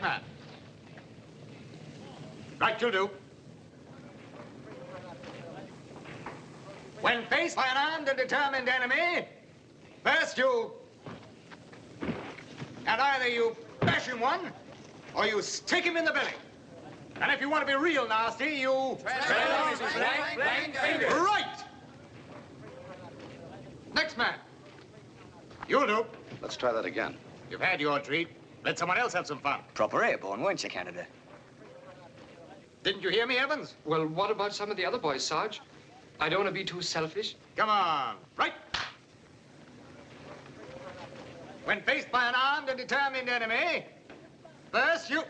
Next man. Right, you'll do. When faced by an armed and determined enemy, first you... And either you bash him one, or you stick him in the belly. And if you want to be real nasty, you... Tread on his blank fingers. Right! Next man. You'll do. Let's try that again. You've had your treat. Let someone else have some fun. Proper airborne, weren't you, Canada? Didn't you hear me, Evans? Well, what about some of the other boys, Sarge? I don't want to be too selfish. Come on. Right. When faced by an armed and determined enemy, first you...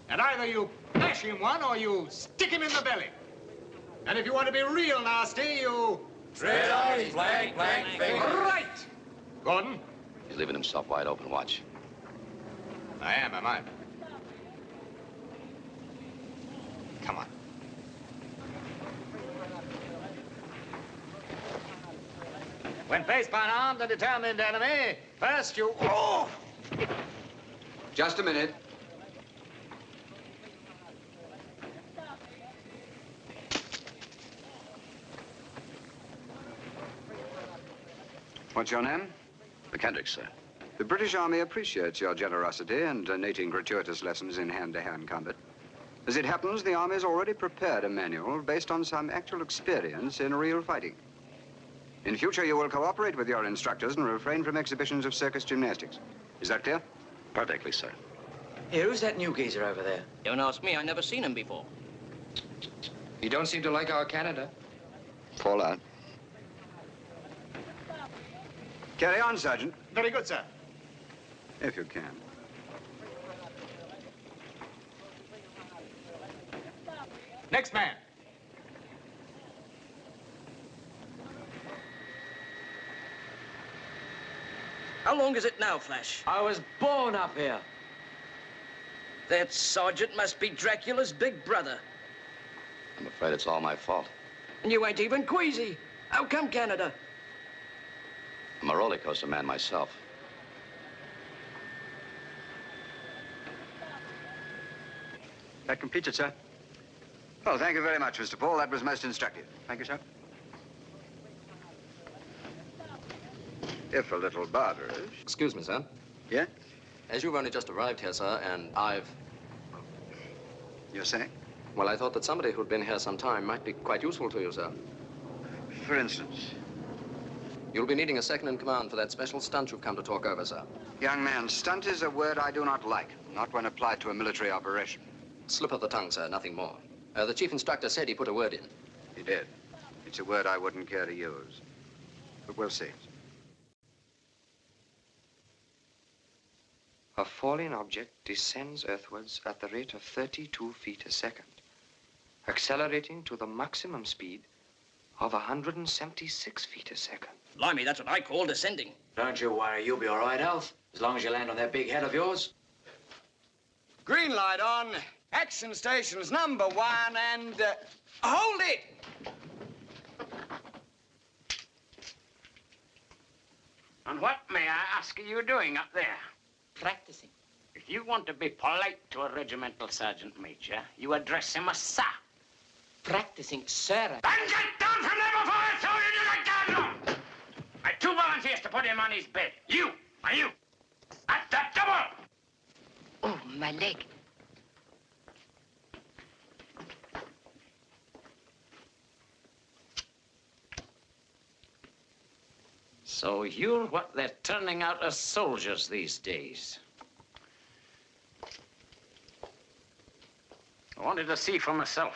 And either you bash him one or you stick him in the belly. And if you want to be real nasty, you... Tread on his blank fingers. Right! Gordon? He's leaving himself wide open. Watch. I am I? Come on. When faced by an armed and determined enemy, first you... Oh! Just a minute. What's your name? McKendrick, sir. The British Army appreciates your generosity in donating gratuitous lessons in hand-to-hand combat. As it happens, the Army has already prepared a manual based on some actual experience in real fighting. In future, you will cooperate with your instructors and refrain from exhibitions of circus gymnastics. Is that clear? Perfectly, sir. Here, who's that new geezer over there? Don't ask me, I've never seen him before. You don't seem to like our Canada. Fall out. Carry on, Sergeant. Very good, sir. If you can. Next man. How long is it now, Flash? I was born up here. That sergeant must be Dracula's big brother. I'm afraid it's all my fault. And you ain't even queasy. How come, Canada? I'm a roller coaster man myself. That completes it, sir. Well, thank you very much, Mr. Paul. That was most instructive. Thank you, sir. If a little barbarous. Excuse me, sir. Yeah? As you've only just arrived here, sir, and I've... You're saying? Well, I thought that somebody who'd been here some time might be quite useful to you, sir. For instance? You'll be needing a second-in-command for that special stunt you've come to talk over, sir. Young man, stunt is a word I do not like. Not when applied to a military operation. Slip of the tongue, sir, nothing more. The chief instructor said he put a word in. He did. It's a word I wouldn't care to use. But we'll see. A falling object descends earthwards at the rate of 32 feet a second, accelerating to the maximum speed of 176 feet a second. Blimey, that's what I call descending. Don't you worry, you'll be all right, Alf, as long as you land on that big head of yours. Green light on. Action stations number 1 and... hold it! And what, may I ask, are you doing up there? Practicing. If you want to be polite to a regimental sergeant major, you address him as sir. Practicing, sir. Then get down from there before I throw you to the cardinal! I've 2 volunteers to put him on his bed. You, and you. At the double! Oh, my leg. So you're what they're turning out as soldiers these days. I wanted to see for myself.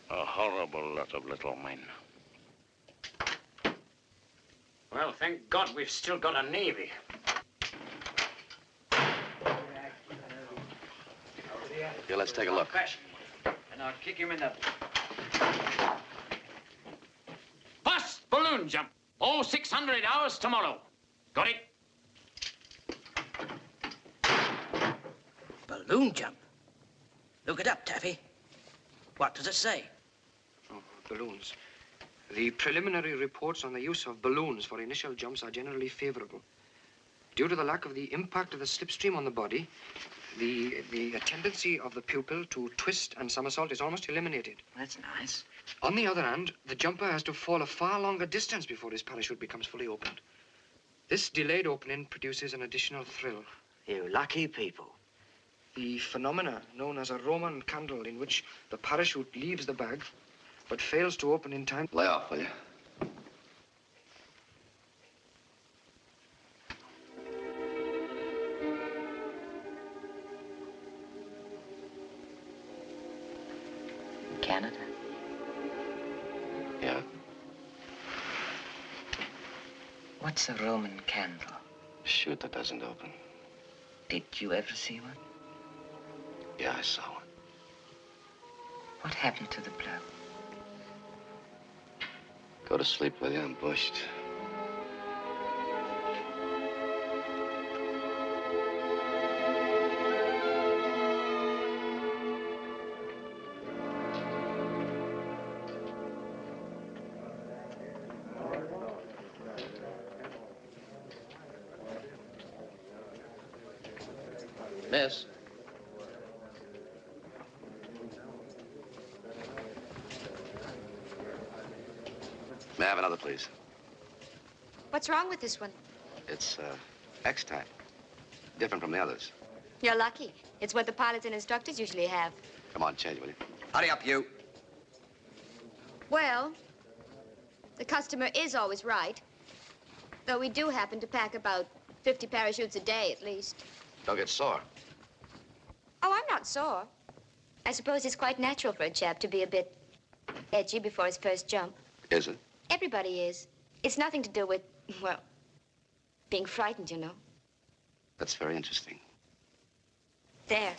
A horrible lot of little men. Well, thank God we've still got a navy. Here, let's take a look. And I'll kick him in the... First balloon jump. All 600 hours tomorrow. Got it? Balloon jump. Look it up, Taffy. What does it say? Oh, balloons. The preliminary reports on the use of balloons for initial jumps are generally favorable. Due to the lack of the impact of the slipstream on the body, the tendency of the pupil to twist and somersault is almost eliminated. That's nice. On the other hand, the jumper has to fall a far longer distance before his parachute becomes fully opened. This delayed opening produces an additional thrill. You lucky people. The phenomena known as a Roman candle, in which the parachute leaves the bag but fails to open in time. Lay off, will you? Canada? Yeah. What's a Roman candle? Chute that doesn't open. Did you ever see one? Yeah, I saw one. What happened to the blow? Go to sleep, will you? I'm bushed. Miss. May I have another, please? What's wrong with this one? It's, X-type. Different from the others. You're lucky. It's what the pilots and instructors usually have. Come on, change, will you? Hurry up, you. Well, the customer is always right. Though we do happen to pack about 50 parachutes a day, at least. Don't get sore. Oh, I'm not sore. I suppose it's quite natural for a chap to be a bit edgy before his first jump. Is it? Everybody is. It's nothing to do with, well, being frightened, you know. That's very interesting. There.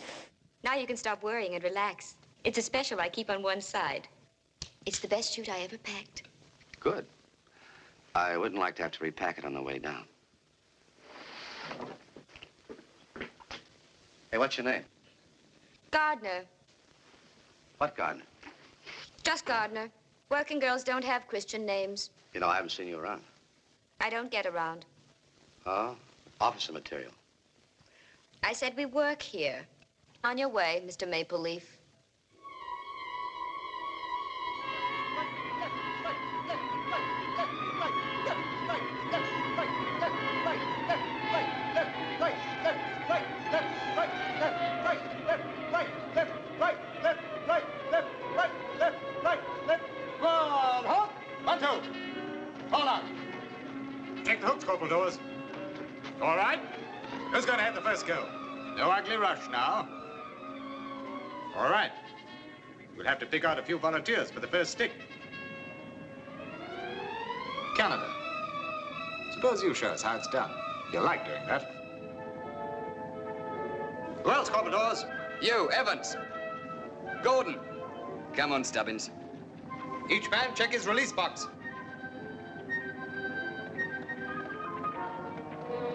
Now you can stop worrying and relax. It's a special I keep on one side. It's the best chute I ever packed. Good. I wouldn't like to have to repack it on the way down. Hey, what's your name? Gardner. What gardener? Just Gardner. Working girls don't have Christian names. You know, I haven't seen you around. I don't get around. Oh? Officer material. I said we work here. On your way, Mr. Maple Leaf. Take the hooks, Corporal Doors. All right? Who's going to have the first go? No ugly rush now. All right. We'll have to pick out a few volunteers for the first stick. Canada. Suppose you show us how it's done. You like doing that. Who else, Corporal Doors? You, Evans. Gordon. Come on, Stubbins. Each man check his release box.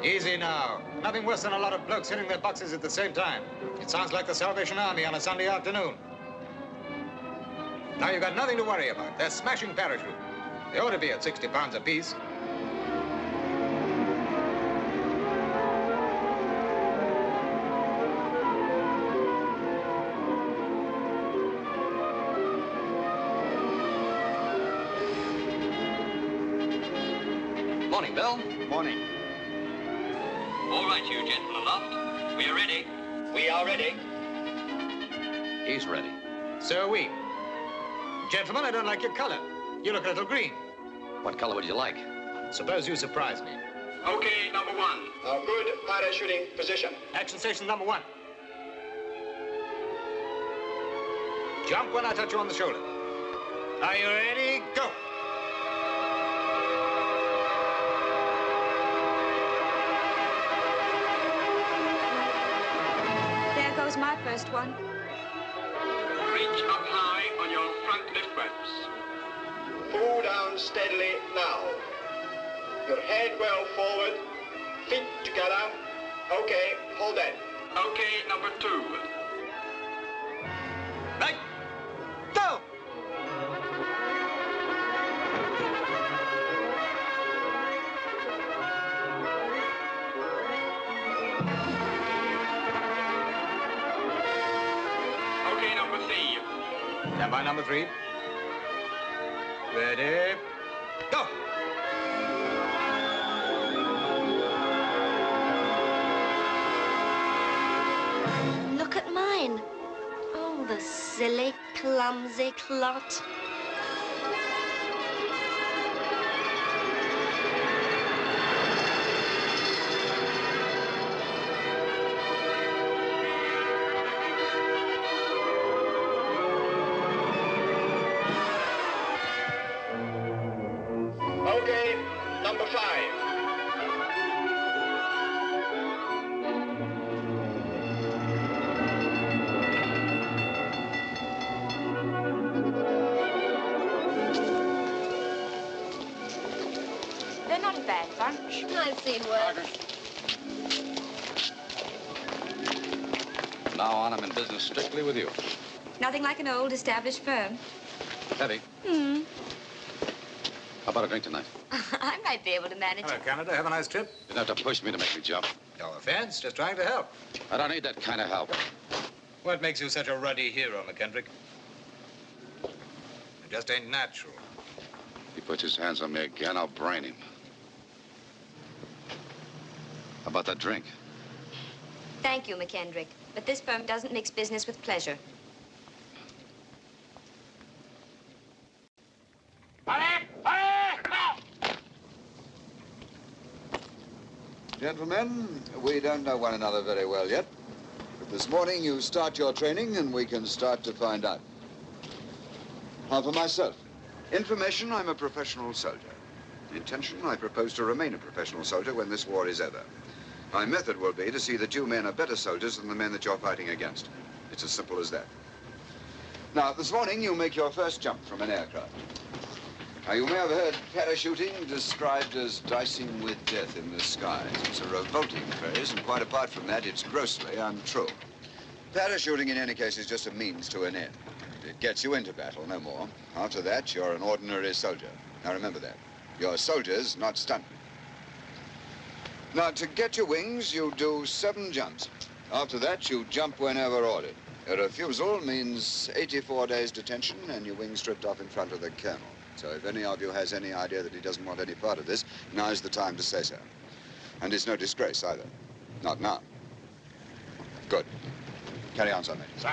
Easy now. Nothing worse than a lot of blokes hitting their boxes at the same time. It sounds like the Salvation Army on a Sunday afternoon. Now you've got nothing to worry about. They're smashing parachute. They ought to be at 60 pounds apiece. Morning, Bill. Morning. All right, you gentlemen aloft. We are ready. We are ready. He's ready. So are we. Gentlemen, I don't like your color. You look a little green. What color would you like? Suppose you surprise me. Okay, number one. A good parachuting position. Action station number 1. Jump when I touch you on the shoulder. Are you ready? Go! There goes my first one. Reach up high on your front lift ropes. Pull down steadily now. Your head well forward, feet together. Okay, hold that. Okay, number two. Right. Go! Stand by, number 3. Ready, go! Look at mine. Oh, the silly, clumsy clot. Okay, number 5. They're not a bad bunch. I've seen worse. From now on, I'm in business strictly with you. Nothing like an old established firm. Heavy. How about a drink tonight? I might be able to manage Hello, it. Canada. Have a nice trip. You don't have to push me to make me jump. No offense, just trying to help. I don't need that kind of help. What makes you such a ruddy hero, McKendrick? It just ain't natural. If he puts his hands on me again, I'll brain him. How about that drink? Thank you, McKendrick. But this firm doesn't mix business with pleasure. Gentlemen, we don't know one another very well yet. But this morning you start your training and we can start to find out. How for myself? Information, I'm a professional soldier. Intention, I propose to remain a professional soldier when this war is over. My method will be to see that you men are better soldiers than the men that you're fighting against. It's as simple as that. Now, this morning you make your first jump from an aircraft. Now, you may have heard parachuting described as dicing with death in the skies. It's a revolting phrase, and quite apart from that, it's grossly untrue. Parachuting, in any case, is just a means to an end. It gets you into battle, no more. After that, you're an ordinary soldier. Now, remember that. You're soldiers, not stuntmen. Now, to get your wings, you do 7 jumps. After that, you jump whenever ordered. A refusal means 84 days detention and your wings stripped off in front of the colonel. So if any of you has any idea that he doesn't want any part of this, now's the time to say so. And it's no disgrace either. Not now. Good. Carry on, Sergeant. Sir.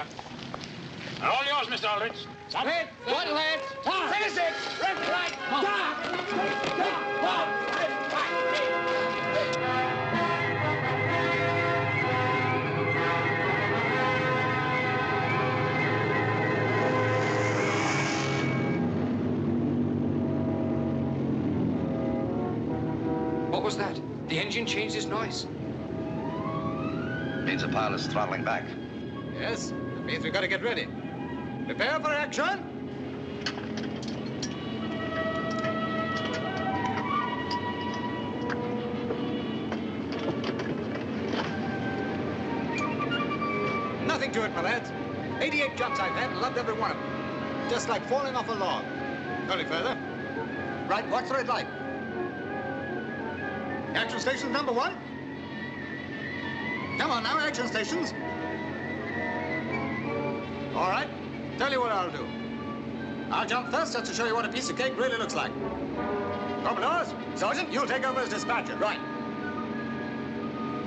And all yours, Mr. Aldrich. Stop it! One lad! Finish it! Left, right! What was that? The engine changed its noise. Means the pilot's throttling back. Yes, that means we've got to get ready. Prepare for action. Nothing to it, my lads. 88 jumps I've had and loved every one of them. Just like falling off a log. Only further. Right, what's the red light? Action stations number 1. Come on now, action stations. All right, tell you what I'll do. I'll jump first just to show you what a piece of cake really looks like. Commodores, Sergeant, you'll take over as dispatcher. Right.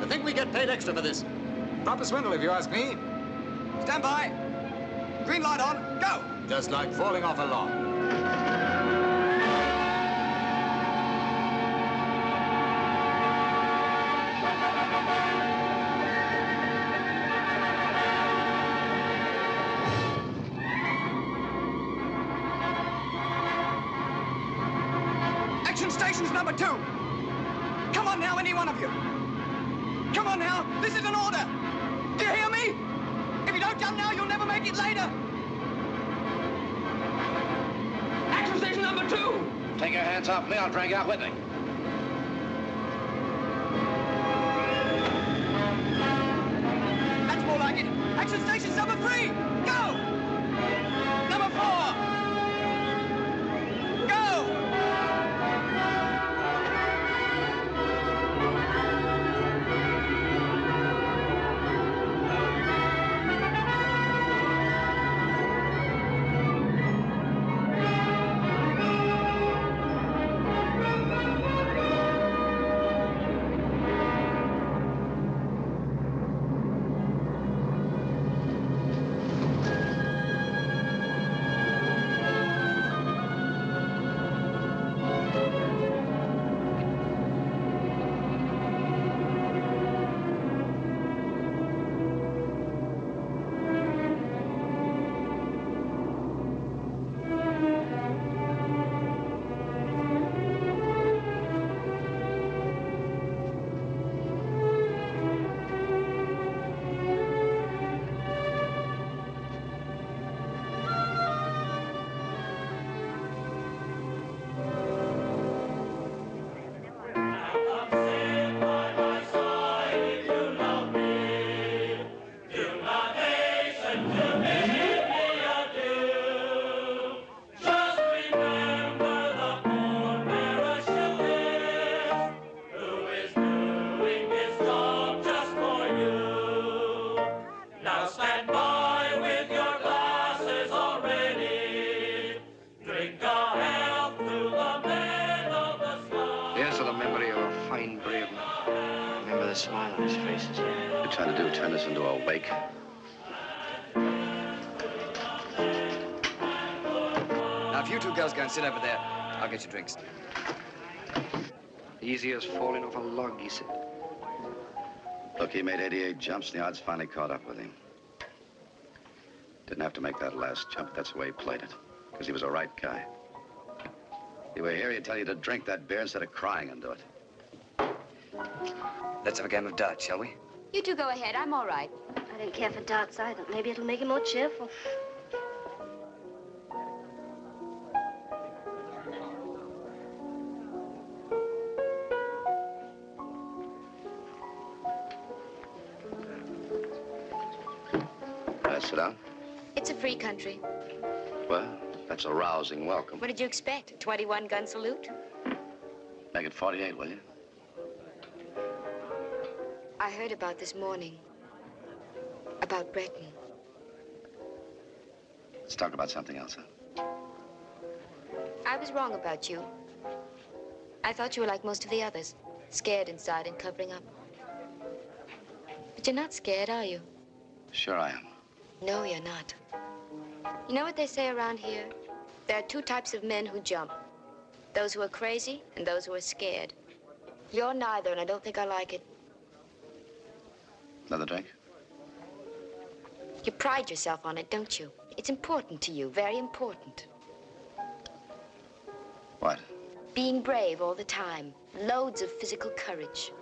I think we get paid extra for this. Proper swindle, if you ask me. Stand by. Green light on, go. Just like falling off a log. Action stations number 2. Come on now, any one of you. Come on now, this is an order. Do you hear me? If you don't jump now, you'll never make it later. Action station number 2. Take your hands off me, I'll drag you out with me. That's more like it. Action station number 3. Go! Number 4. Go! Smile on his face. What are you trying to do, turn this into a wake? Now, if you two girls go and sit over there, I'll get you drinks. Easy as falling off a log, he said. Look, he made 88 jumps, and the odds finally caught up with him. Didn't have to make that last jump, but that's the way he played it, because he was a right guy. If you were here, he'd tell you to drink that beer instead of crying into it. Let's have a game of darts, shall we? You two go ahead. I'm all right. I don't care for darts either. Maybe it'll make him more cheerful. Sit down. It's a free country. Well, that's a rousing welcome. What did you expect? A 21-gun salute? Make it 48, will you? I heard about this morning. About Breton. Let's talk about something else, huh? I was wrong about you. I thought you were like most of the others. Scared inside and covering up. But you're not scared, are you? Sure I am. No, you're not. You know what they say around here? There are two types of men who jump. Those who are crazy and those who are scared. You're neither, and I don't think I like it. Another drink? You pride yourself on it, don't you? It's important to you, very important. What? Being brave all the time. Loads of physical courage.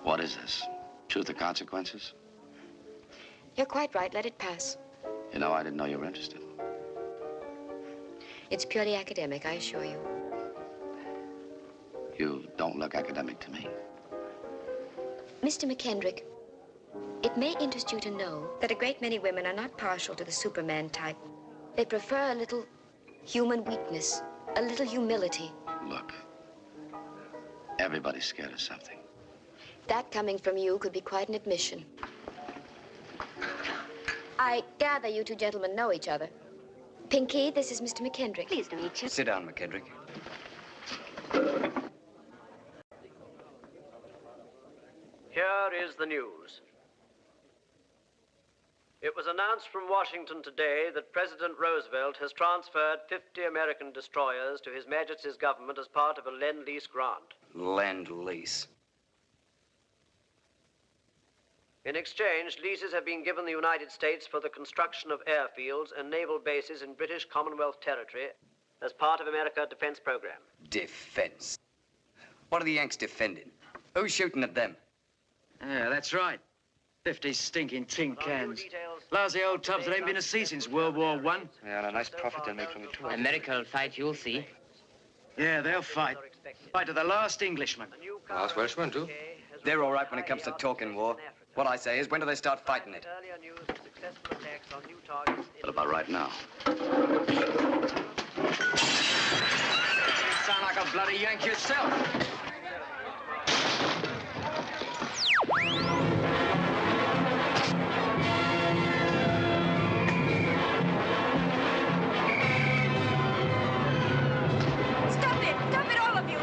What is this? Truth or consequences? You're quite right. Let it pass. You know, I didn't know you were interested. It's purely academic, I assure you. You don't look academic to me. Mr. McKendrick, it may interest you to know that a great many women are not partial to the Superman type. They prefer a little human weakness, a little humility. Look, everybody's scared of something. That coming from you could be quite an admission. I gather you two gentlemen know each other. Pinky, this is Mr. McKendrick. Pleased to meet you. Sit down, McKendrick. Here is the news. It was announced from Washington today that President Roosevelt has transferred 50 American destroyers to His Majesty's government as part of a Lend-Lease grant. Lend-Lease. In exchange, leases have been given the United States for the construction of airfields and naval bases in British Commonwealth territory as part of America's defense program. Defense. What are the Yanks defending? Who's shooting at them? Yeah, that's right. 50 stinking tin cans. Lousy old tubs that ain't been to sea since World War I. Yeah, and a nice profit they'll make from it, too. America will fight, you'll see. Yeah, they'll fight. Fight to the last Englishman. Last Welshman, too. They're all right when it comes to talking war. What I say is, when do they start fighting it? What about right now? Sound like a bloody Yank yourself. Stop it! Stop it, all of you!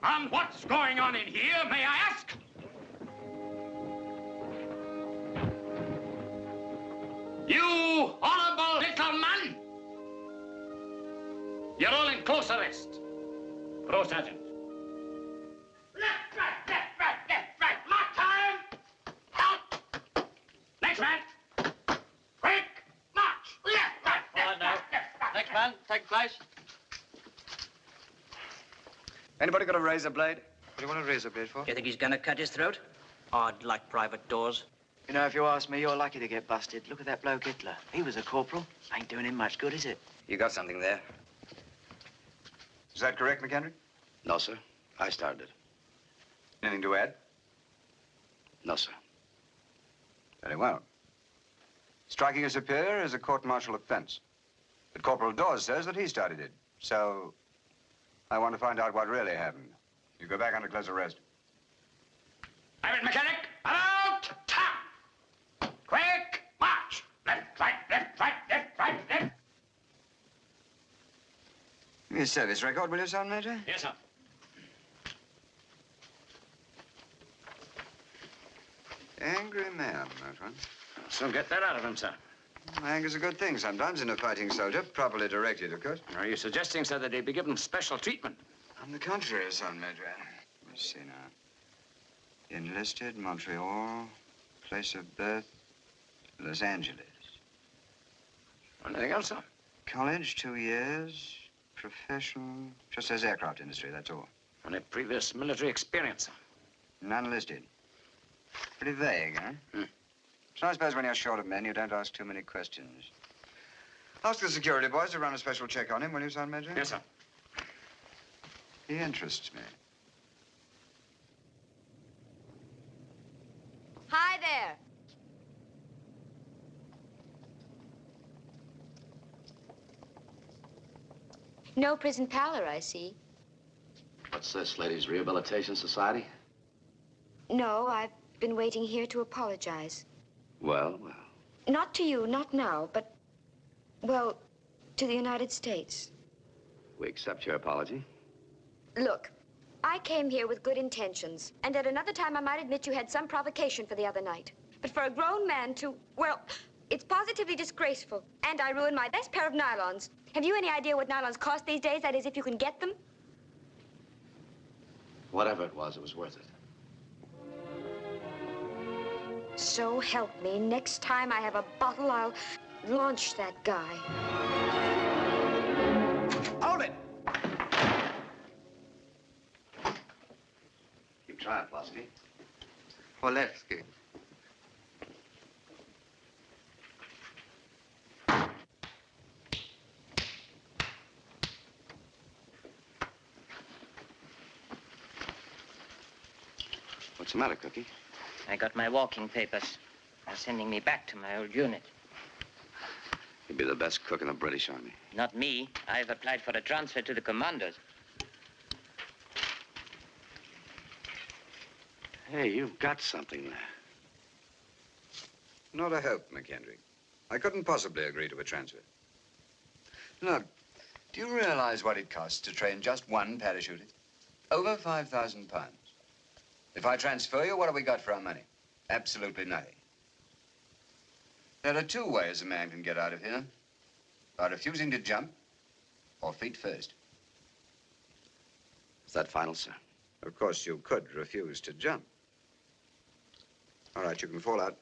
And what's going on in here, may I ask? You honorable little man! You're all in close arrest. Pro Sergeant. Left, right. Mark time! Out! Next man! Quick! March! Left, right, left, man. Take place. Anybody got a razor blade? What do you want a razor blade for? Do you think he's gonna cut his throat? I'd like private doors. You know, if you ask me, you're lucky to get busted. Look at that bloke Hitler. He was a corporal. Ain't doing him much good, is it? You got something there? Is that correct, McHenry? No, sir. I started it. Anything to add? No, sir. Very well. Striking a superior is a court-martial offense. But Corporal Dawes says that he started it. So, I want to find out what really happened. You go back under close arrest. Private mechanic, about time. Quick march. Left, right, left, right, left, right, left. Give me a service record, will you, Sergeant Major? Yes, sir. Angry man, that one. So get that out of him, sir. Anger's a good thing sometimes in a fighting soldier, properly directed, of course. Are you suggesting, sir, that he be given special treatment? On the contrary, Sergeant Major. Let's see now. Enlisted, Montreal, place of birth, Los Angeles. Anything else, sir? College, 2 years. Professional, just says aircraft industry, that's all. Any previous military experience, sir? None listed. Pretty vague, huh? So I suppose when you're short of men, you don't ask too many questions. Ask the security boys to run a special check on him, will you, Sergeant Major? Yes, sir. He interests me. Hi there. No prison pallor, I see. What's this, Ladies' Rehabilitation Society? No, I've been waiting here to apologize. Well, well. Not to you, not now, but, well, to the United States. We accept your apology. Look, I came here with good intentions, and at another time I might admit you had some provocation for the other night. But for a grown man to, well, it's positively disgraceful. And I ruined my best pair of nylons. Have you any idea what nylons cost these days? That is, if you can get them? Whatever it was worth it. So help me, next time I have a bottle, I'll launch that guy. Hold it! Keep trying, Plosky. Polevsky. What's the matter, Cookie? I got my walking papers. They're sending me back to my old unit. You'd be the best cook in the British Army. Not me. I've applied for a transfer to the commandos. Hey, you've got something there. Not a hope, McHenry. I couldn't possibly agree to a transfer. Look, do you realize what it costs to train just one parachutist? Over £5,000. If I transfer you, what have we got for our money? Absolutely nothing. There are two ways a man can get out of here. By refusing to jump, or feet first. Is that final, sir? Of course, you could refuse to jump. All right, you can fall out.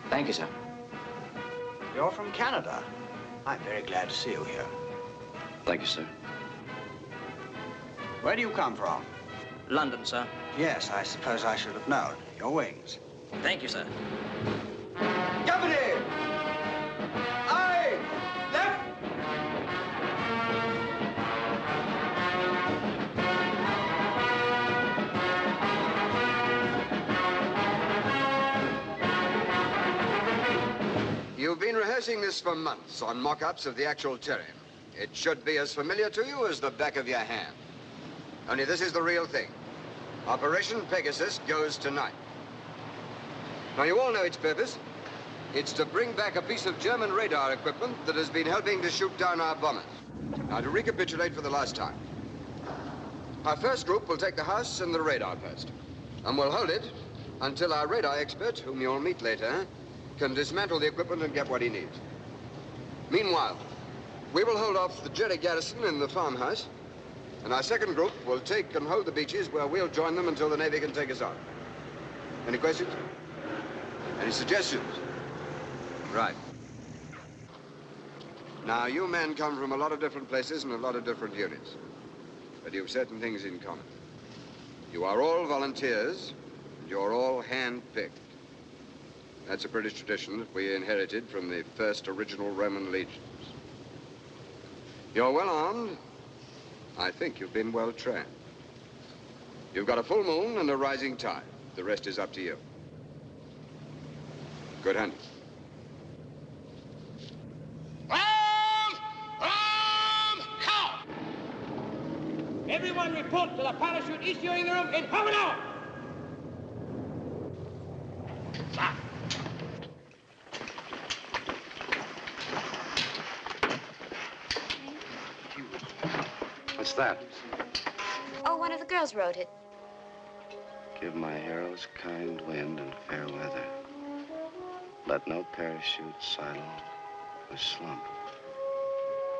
Thank you, sir. You're from Canada. I'm very glad to see you here. Thank you, sir. Where do you come from? London, sir. Yes, I suppose I should have known. Your wings. Thank you, sir. Company! Aye! Left! You've been rehearsing this for months on mock-ups of the actual terrain. It should be as familiar to you as the back of your hand. Only this is the real thing. Operation Pegasus goes tonight. Now, you all know its purpose. It's to bring back a piece of German radar equipment that has been helping to shoot down our bombers. Now, to recapitulate for the last time. Our first group will take the house and the radar post. And we'll hold it until our radar expert, whom you'll meet later, can dismantle the equipment and get what he needs. Meanwhile, we will hold off the Jerry garrison in the farmhouse, and our second group will take and hold the beaches where we'll join them until the Navy can take us on. Any questions? Any suggestions? Right. Now, you men come from a lot of different places and a lot of different units, but you've certain things in common. You are all volunteers, and you're all hand-picked. That's a British tradition that we inherited from the first original Roman legions. You're well armed. I think you've been well trained. You've got a full moon and a rising tide. The rest is up to you. Good hunting. Count! Everyone report to the parachute issuing room in half an hour. What's that? Oh, one of the girls wrote it. Give my heroes kind wind and fair weather. Let no parachute sidle or slump.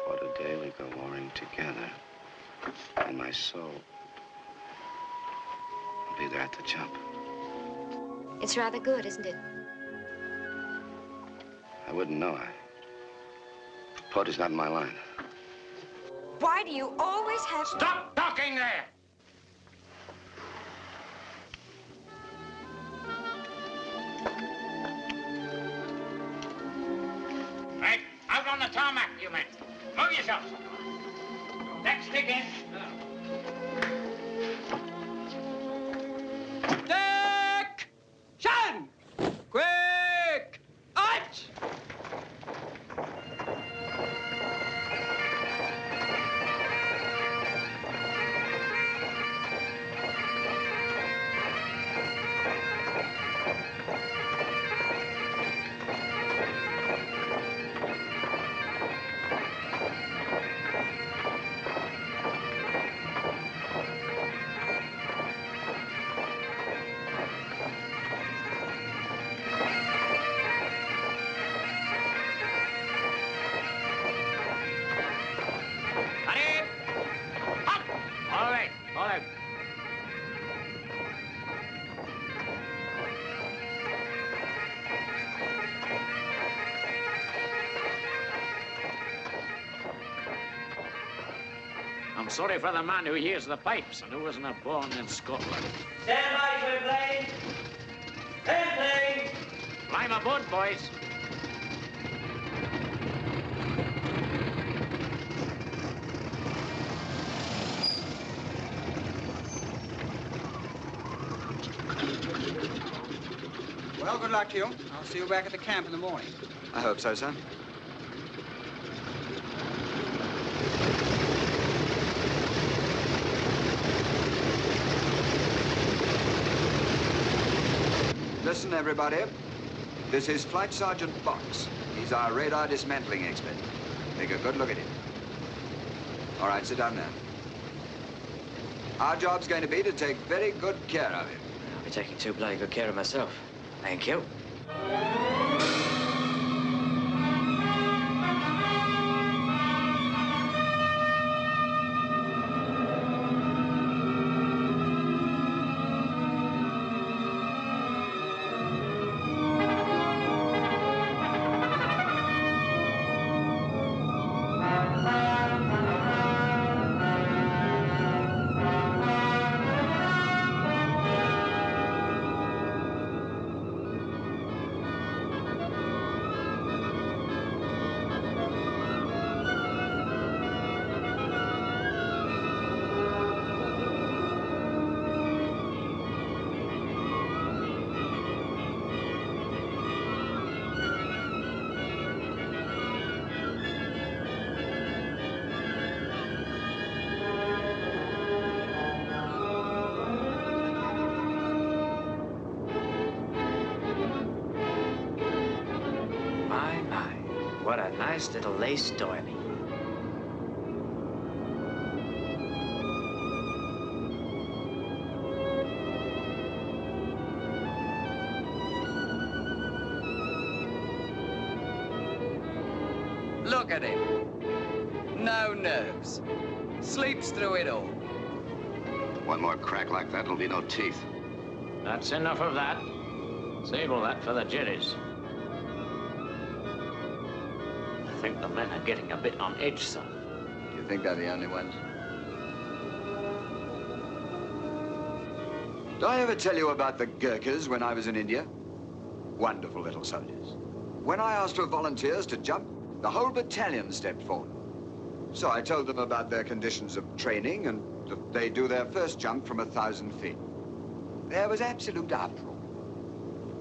For today we go warring together. And my soul will be there at the jump. It's rather good, isn't it? I wouldn't know. Poetry's not in my line. Why do you always have... Stop talking there! Right, out on the tarmac, you men. Move yourselves. Next stick in. Action! Quick! Arch! I'm sorry for the man who hears the pipes and who wasn't born in Scotland. Stand by, twin plane. Twin plane. Climb aboard, boys. Well, good luck to you. I'll see you back at the camp in the morning. I hope so, sir. Listen, everybody. This is Flight Sergeant Box. He's our radar dismantling expert. Take a good look at him. All right, sit down now. Our job's going to be to take very good care of him. I'll be taking too bloody good care of myself. Thank you. What a nice little lace doily. Look at him. No nerves. Sleeps through it all. One more crack like that, there'll be no teeth. That's enough of that. Save all that for the juries. I think the men are getting a bit on edge, sir. Do you think they're the only ones? Did I ever tell you about the Gurkhas when I was in India? Wonderful little soldiers. When I asked for volunteers to jump, the whole battalion stepped forward. So I told them about their conditions of training and that they do their first jump from 1,000 feet. There was absolute uproar.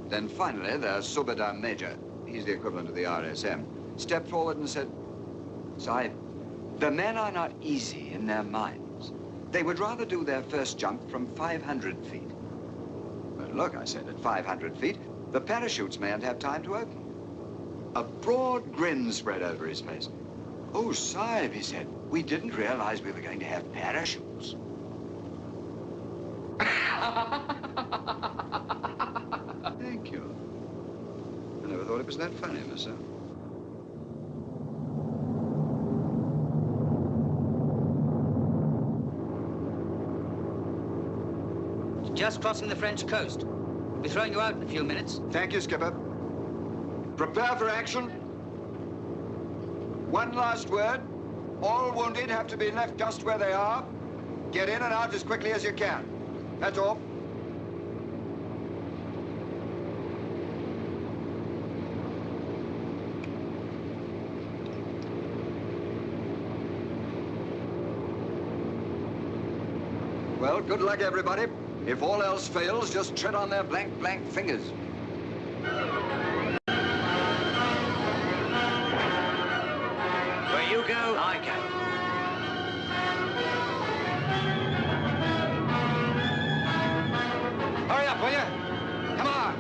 Then finally, their Subedar Major, he's the equivalent of the RSM, stepped forward and said, Sahib, the men are not easy in their minds. They would rather do their first jump from 500 feet. But look, I said, at 500 feet, the parachutes mayn't have time to open. A broad grin spread over his face. Oh, Sahib, he said, we didn't realize we were going to have parachutes. Thank you. I never thought it was that funny myself. Just crossing the French coast. We'll be throwing you out in a few minutes. Thank you, Skipper. Prepare for action. One last word. All wounded have to be left just where they are. Get in and out as quickly as you can. That's all. Well, good luck, everybody. If all else fails, just tread on their blank, blank fingers. Where you go, I go. Hurry up, will you? Come on.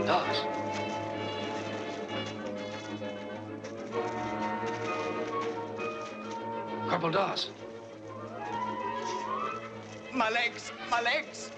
Dawes. Corporal Dawes. My legs, my legs.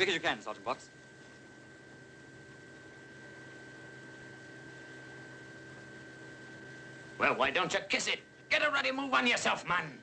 Quick as you can, Sergeant Box. Well, why don't you kiss it? Get a ready move on yourself, man.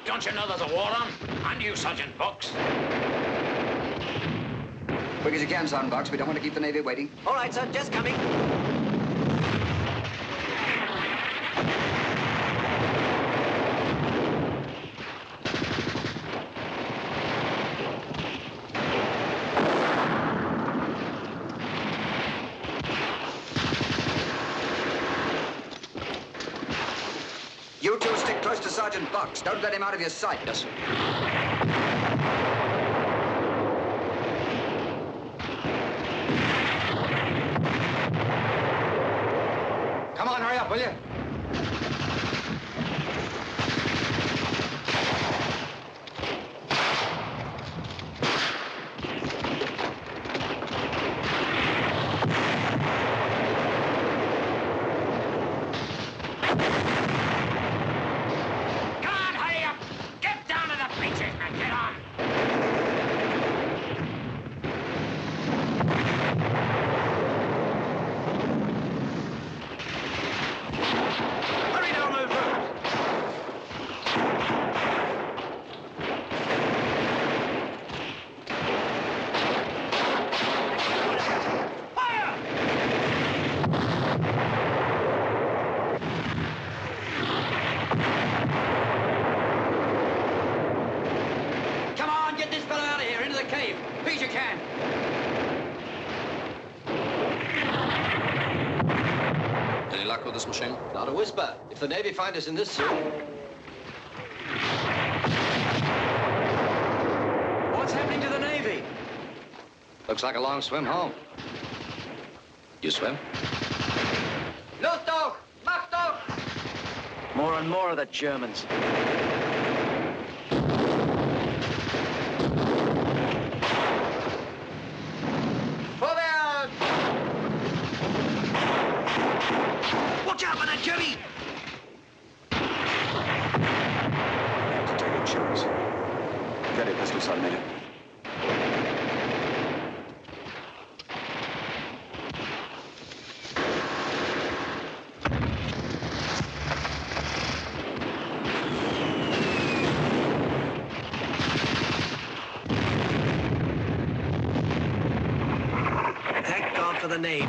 Don't you know there's a war on? And you, Sergeant Box. Quick as you can, Sergeant Box. We don't want to keep the Navy waiting. All right, sir. Just coming. You two stick close to Sergeant Box. Don't let him out of your sight. Yes, sir. Come on, hurry up, will you? This machine? Not a whisper. If the Navy find us in this suit... What's happening to the Navy? Looks like a long swim home. You swim? Luft auf! Macht auf! More and more of the Germans. Watch out for that Jimmy! To take a chance. Get a pistol, Sergeant Major. Thank God for the Navy.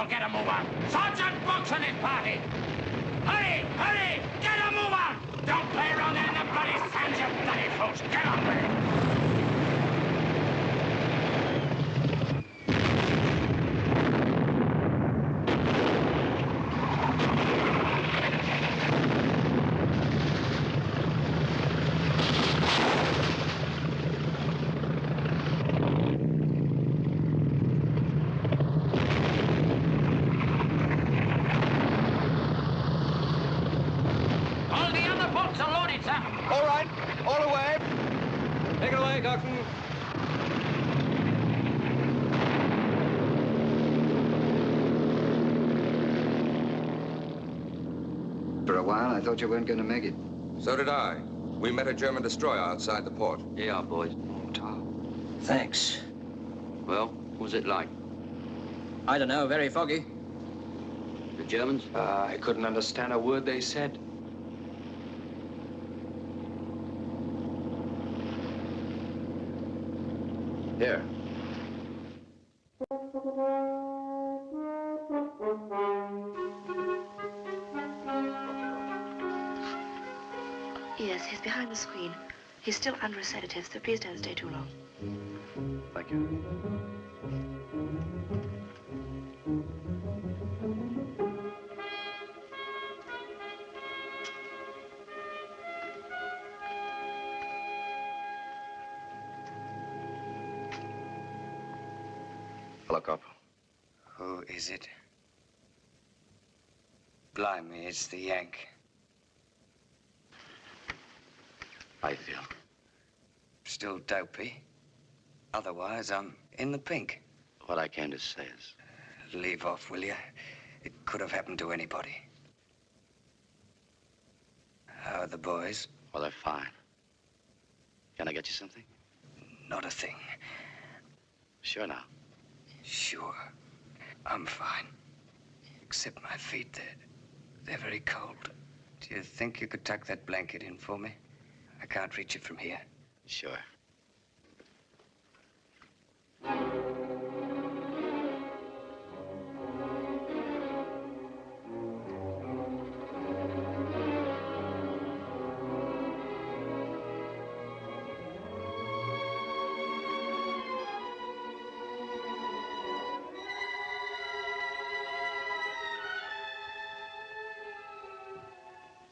get a move on. Sergeant Brooks and his party. Hurry, hurry, get a move on. Don't play around there in the bloody sands, you bloody fools. Get on with it. I thought you weren't going to make it. So did I. We met a German destroyer outside the port. Yeah, boys. Oh, Tom. Thanks. Well, what was it like? I don't know, very foggy. The Germans? I couldn't understand a word they said. Here. Yes, he's behind the screen. He's still under a sedative, so please don't stay too long. Thank you. Hello, Corporal. Who is it? Blimey, it's the Yank. How you feel? Still dopey. Otherwise, I'm in the pink. What I came to say is... Leave off, will you? It could have happened to anybody. How are the boys? Well, they're fine. Can I get you something? Not a thing. Sure now? Sure. I'm fine. Except my feet, they're very cold. Do you think you could tuck that blanket in for me? I can't reach it from here. Sure.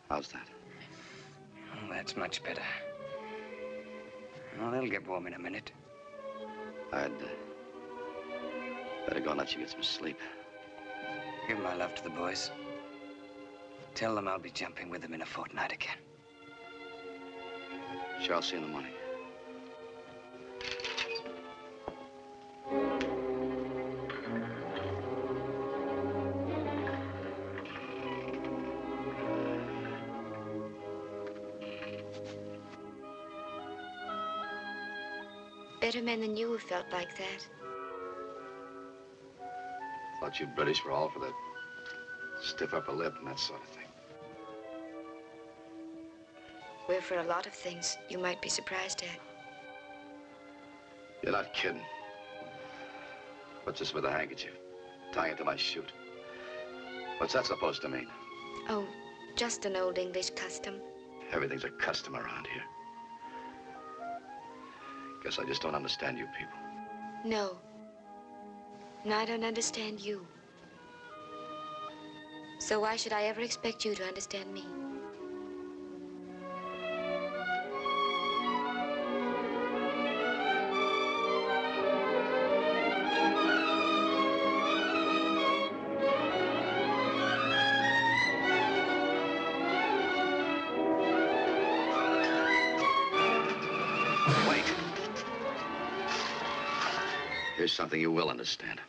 How's that? Oh, that's much better. Well, they'll get warm in a minute. I'd better go and let you get some sleep. Give my love to the boys. Tell them I'll be jumping with them in a fortnight again. Sure, I'll see you in the morning. Better men than you have felt like that. Thought you British were all for that stiff upper lip and that sort of thing. We're for a lot of things you might be surprised at. You're not kidding. What's this with a handkerchief? Tying it to my chute. What's that supposed to mean? Oh, just an old English custom. Everything's a custom around here. Guess I just don't understand you people. No. And I don't understand you. So why should I ever expect you to understand me? Here's something you will understand.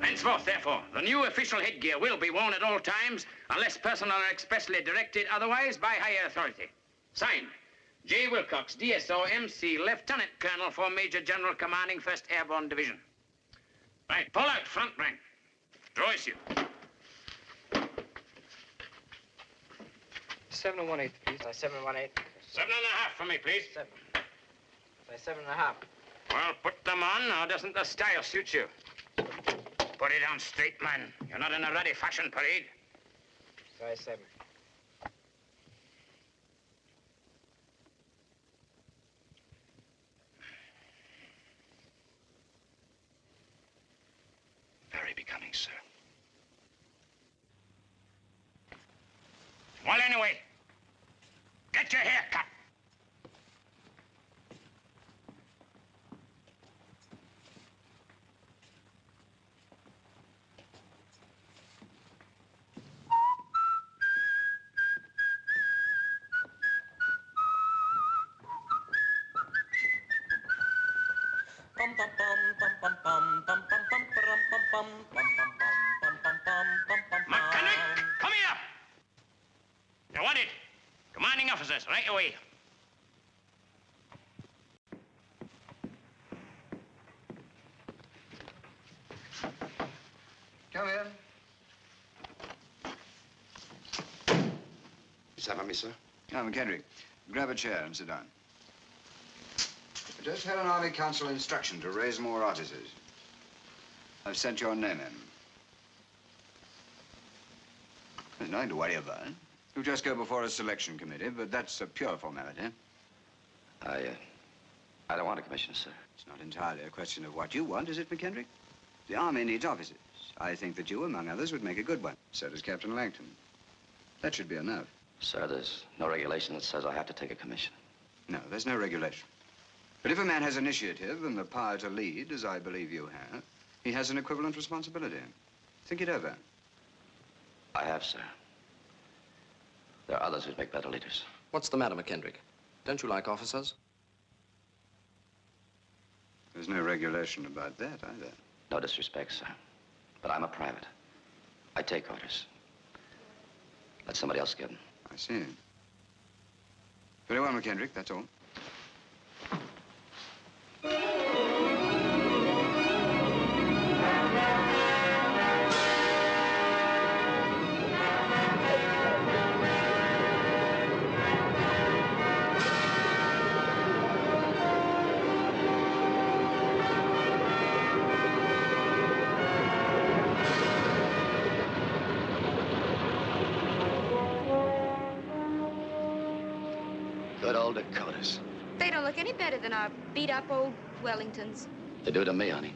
Henceforth, therefore, the new official headgear will be worn at all times unless personnel are expressly directed otherwise by higher authority. Signed, J. Wilcox, DSO, MC, Lieutenant Colonel for Major General commanding 1st Airborne Division. Right, pull out, front rank. Draw issue. 7 1/8, please. 7 1/8. 7 1/2 for me, please. 7. 7 1/2. Well, put them on, or doesn't the style suit you? Put it on straight, man. You're not in a ruddy fashion parade. Size 7. Very becoming, sir. Well, anyway, get your hair cut. Mechanic, come here. You want it? Commanding officers, right away. Come in. Is that for me, sir? Now, McKendrick, grab a chair and sit down. I just had an Army Council instruction to raise more officers. I've sent your name in. There's nothing to worry about. You just go before a selection committee, but that's a pure formality. I don't want a commissioner, sir. It's not entirely a question of what you want, is it, McKendrick? The Army needs officers. I think that you, among others, would make a good one. So does Captain Langton. That should be enough. Sir, there's no regulation that says I have to take a commission. No, there's no regulation. But if a man has initiative and the power to lead, as I believe you have, he has an equivalent responsibility. Think it over. I have, sir. There are others who'd make better leaders. What's the matter, McKendrick? Don't you like officers? There's no regulation about that either. No disrespect, sir. But I'm a private. I take orders. Let somebody else give them. I see. Very well, McKendrick, that's all. Good old Dakotas. They don't look any better than our beat-up old Wellingtons. They do to me, honey.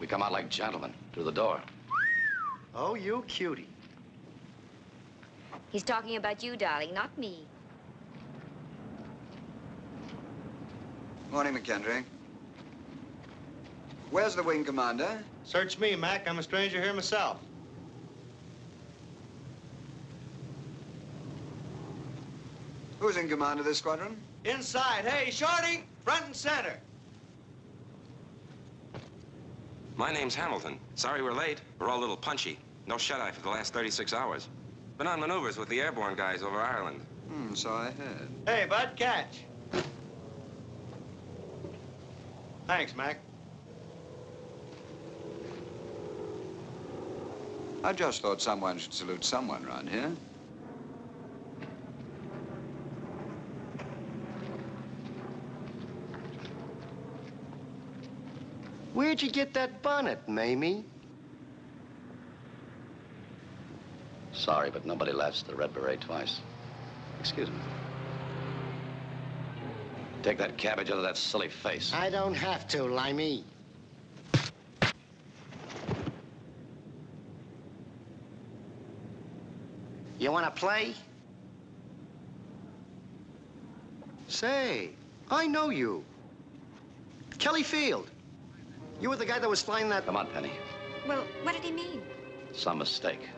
We come out like gentlemen through the door. Oh, you cutie. He's talking about you, darling, not me. Morning, McKendrick. Where's the wing commander? Search me, Mac. I'm a stranger here myself. Who's in command of this squadron? Inside. Hey, Shorty, front and center. My name's Hamilton. Sorry we're late. We're all a little punchy. No shut-eye for the last 36 hours. Been on maneuvers with the airborne guys over Ireland. So I heard. Hey, bud, catch. Thanks, Mac. I just thought someone should salute someone around here. Where'd you get that bonnet, Mamie? Sorry, but nobody laughs at the Red Beret twice. Excuse me. Take that cabbage out of that silly face. I don't have to, Limey. You want to play? Say, I know you. Kelly Field. You were the guy that was flying that... Come on, Penny. Well, what did he mean? Some mistake.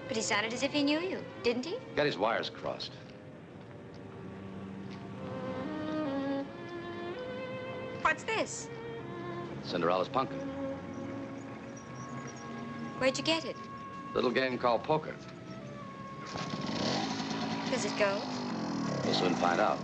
But he sounded as if he knew you, didn't he? Got his wires crossed. What's this? Cinderella's pumpkin. Where'd you get it? Little game called poker. Does it go? We'll soon find out.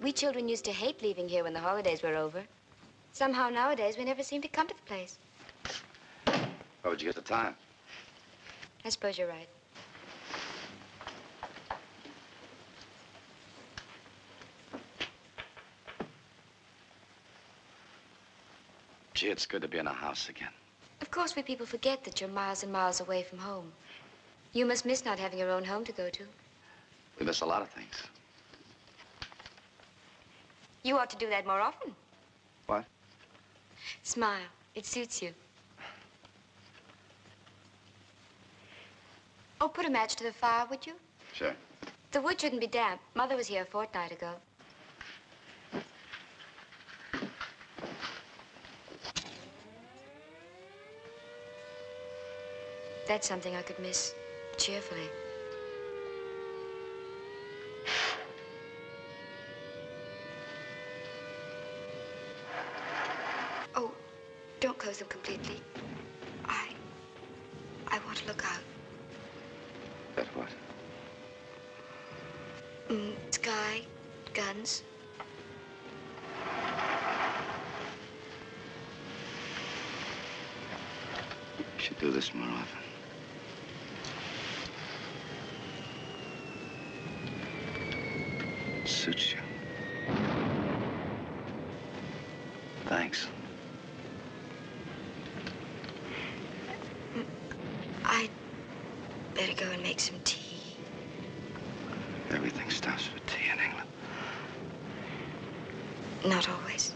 We children used to hate leaving here when the holidays were over. Somehow nowadays we never seem to come to the place. Where would you get the time? I suppose you're right. Gee, it's good to be in a house again. Of course, we people forget that you're miles and miles away from home. You must miss not having your own home to go to. We miss a lot of things. You ought to do that more often. What? Smile. It suits you. Oh, put a match to the fire, would you? Sure. The wood shouldn't be damp. Mother was here a fortnight ago. That's something I could miss cheerfully. Oh, don't close them completely. I want to look out. At what? Sky, guns. You should do this more often. It suits you. Thanks. I'd better go and make some tea. Everything stops for tea in England. Not always.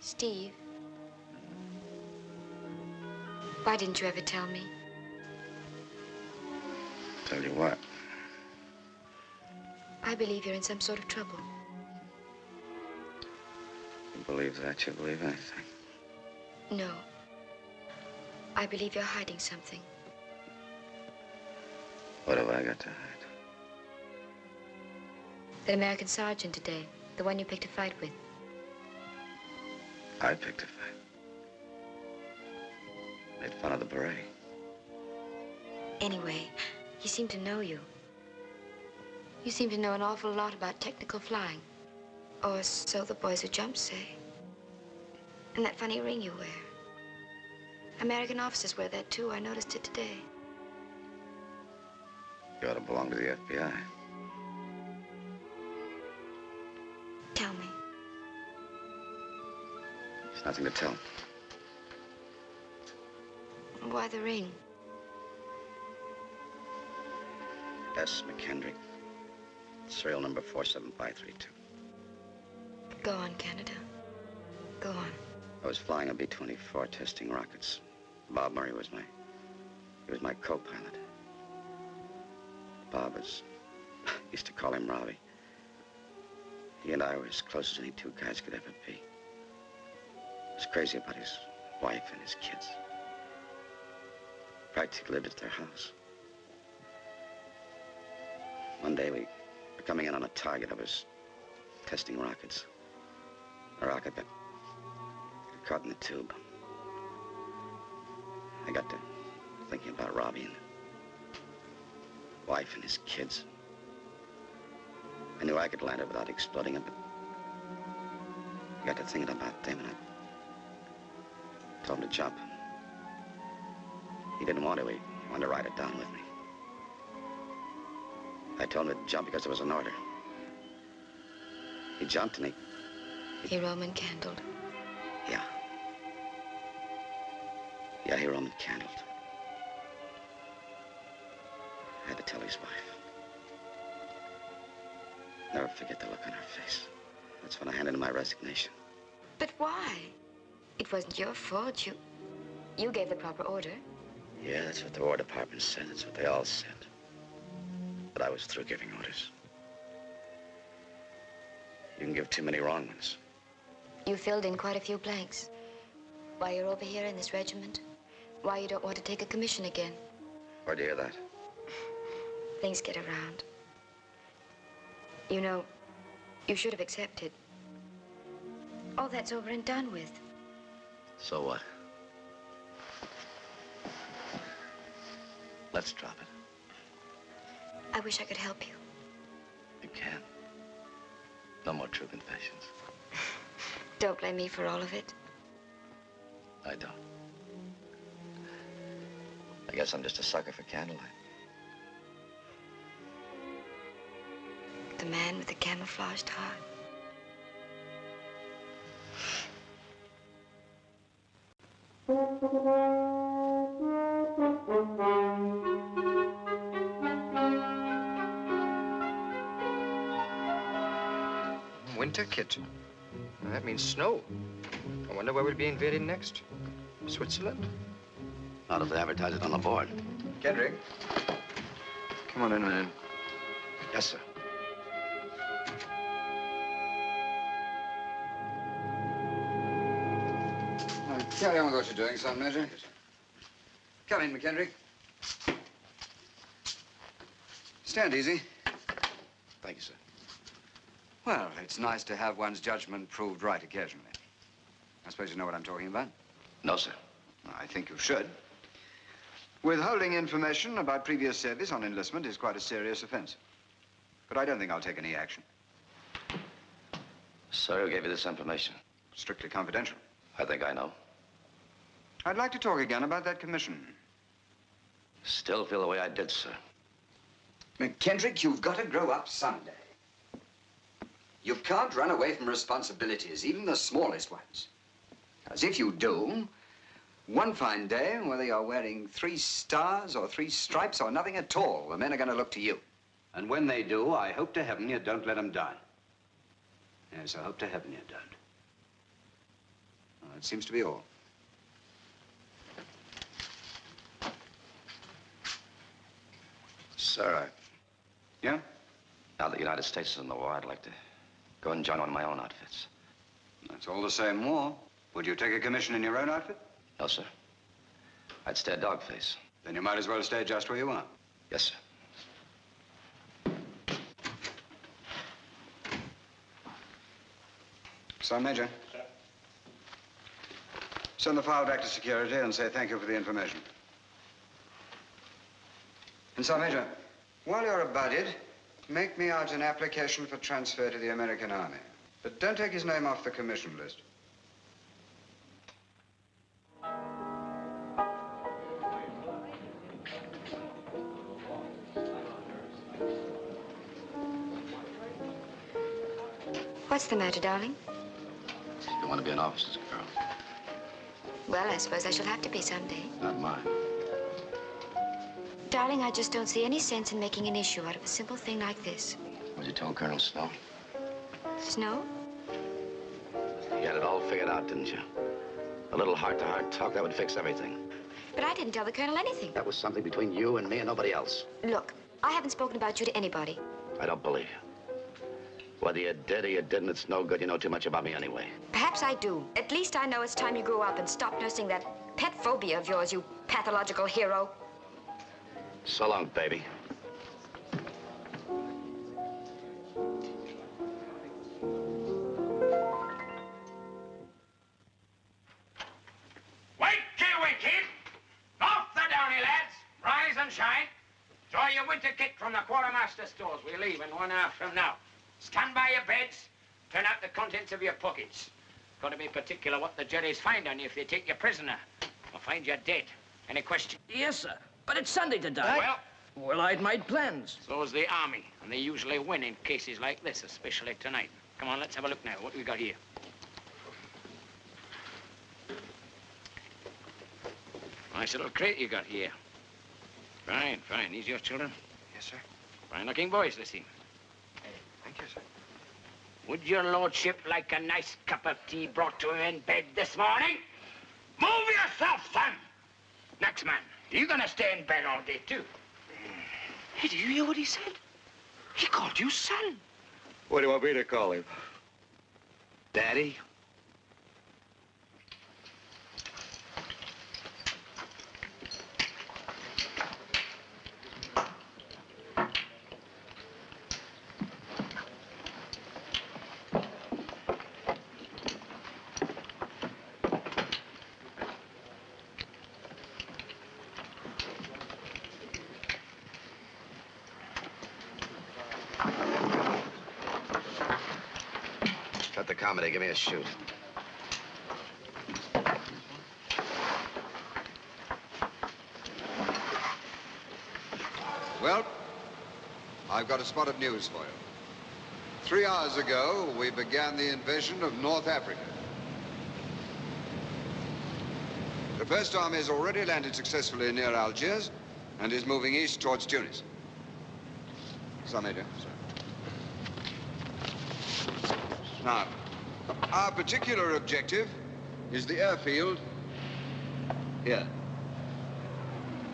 Steve, why didn't you ever tell me? Tell you what? I believe you're in some sort of trouble. You believe that, you believe anything. No. I believe you're hiding something. What have I got to hide? That American sergeant today, the one you picked a fight with. I picked a fight. Made fun of the beret. Anyway, he seemed to know you. You seem to know an awful lot about technical flying. Or so the boys who jump say. And that funny ring you wear. American officers wear that too. I noticed it today. You ought to belong to the FBI. Tell me. There's nothing to tell. Why the ring? S. McKendrick. Serial number 47532. Go on, Canada. Go on. I was flying a B-24 testing rockets. Bob Murray was my co-pilot. Bob used to call him Robbie. He and I were as close as any two guys could ever be. He was crazy about his wife and his kids. Practically lived at their house. One day we were coming in on a target. I was testing rockets. A rocket got caught in the tube. I got to thinking about Robbie and wife and his kids. I knew I could land it without exploding it, but I got to thinking about them, and I told him to jump. He didn't want to. He wanted to ride it down with me. I told him to jump because it was an order. He jumped, and He Roman candled. Yeah. Yeah, he Roman candled. I had to tell his wife. Never forget the look on her face. That's when I handed in my resignation. But why? It wasn't your fault. You gave the proper order. Yeah, that's what the War Department said. That's what they all said. But I was through giving orders. You can give too many wrong ones. You filled in quite a few blanks. Why you're over here in this regiment. Why you don't want to take a commission again. Where'd you hear that? Things get around. You know, you should have accepted. All that's over and done with. So what? Let's drop it. I wish I could help you. You can. No more true confessions. Don't blame me for all of it. I don't. I guess I'm just a sucker for candlelight. The man with the camouflaged heart. Winter kitchen. Well, that means snow. I wonder where we'll be invaded next. Switzerland? Not if they advertise it on the board. Kendrick, come on in a minute. Yes, sir. Carry on with what you're doing, Sergeant Major. Come in, McKendrick. Stand easy. Thank you, sir. Well, it's nice to have one's judgment proved right occasionally. I suppose you know what I'm talking about? No, sir. I think you should. Withholding information about previous service on enlistment is quite a serious offense. But I don't think I'll take any action. Sir, who gave you this information? Strictly confidential. I think I know. I'd like to talk again about that commission. Still feel the way I did, sir. McKendrick, you've got to grow up someday. You can't run away from responsibilities, even the smallest ones. As if you do, one fine day, whether you're wearing 3 stars or 3 stripes or nothing at all, the men are going to look to you. And when they do, I hope to heaven you don't let them down. Yes, I hope to heaven you don't. Well, that seems to be all. Sir, Yeah? now that the United States is in the war, I'd like to go and join one of my own outfits. That's all the same war. Would you take a commission in your own outfit? No, sir. I'd stay at Dogface. Then you might as well stay just where you are. Yes, sir. Sergeant Major. Sir. Send the file back to security and say thank you for the information. And Sergeant Major, while you're about it, make me out an application for transfer to the American Army. But don't take his name off the commission list. What's the matter, darling? You want to be an officer's girl? Well, I suppose I shall have to be someday. Not mine. Darling, I just don't see any sense in making an issue out of a simple thing like this. What you told Colonel Snow? Snow? You had it all figured out, didn't you? A little heart-to-heart talk, that would fix everything. But I didn't tell the Colonel anything. That was something between you and me and nobody else. Look, I haven't spoken about you to anybody. I don't believe you. Whether you did or you didn't, it's no good. You know too much about me anyway. Perhaps I do. At least I know it's time you grew up and stopped nursing that pet phobia of yours, you pathological hero. So long, baby. Wakey! Off the Downey, lads! Rise and shine. Draw your winter kit from the quartermaster stores. We're leaving 1 hour from now. Stand by your beds. Turn out the contents of your pockets. Got to be particular what the Jerrys find on you if they take you prisoner. Or find you dead. Any question? Yes, sir. But it's Sunday today. Well, I'd made plans. So's the Army, and they usually win in cases like this, especially tonight. Come on, let's have a look now. What do we got here? Nice little crate you got here. Fine, fine. These your children? Yes, sir. Fine-looking boys, they seem. Thank you, sir. Would your lordship like a nice cup of tea brought to him in bed this morning? Move yourself, son! Next man, you gonna stay in bed all day, too? Hey, do you hear what he said? He called you son. What do you want me to call him? Daddy? comedy. Give me a shoot. Well, I've got a spot of news for you. 3 hours ago, we began the invasion of North Africa. The First Army has already landed successfully near Algiers and is moving east towards Tunis. Sir, Major. Sir. Now, our particular objective is the airfield here.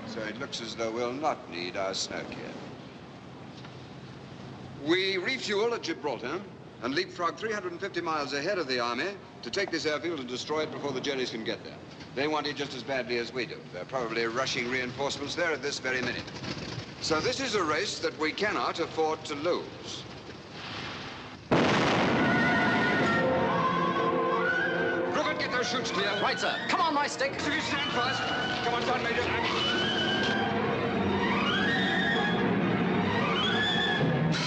So it looks as though we'll not need our snow gear. We refuel at Gibraltar and leapfrog 350 miles ahead of the army to take this airfield and destroy it before the Jerrys can get there. They want it just as badly as we do. They're probably rushing reinforcements there at this very minute. So this is a race that we cannot afford to lose. Rupert, get those chutes clear. Right, sir. Come on, my stick. So you stand fast. Come on, Don Major.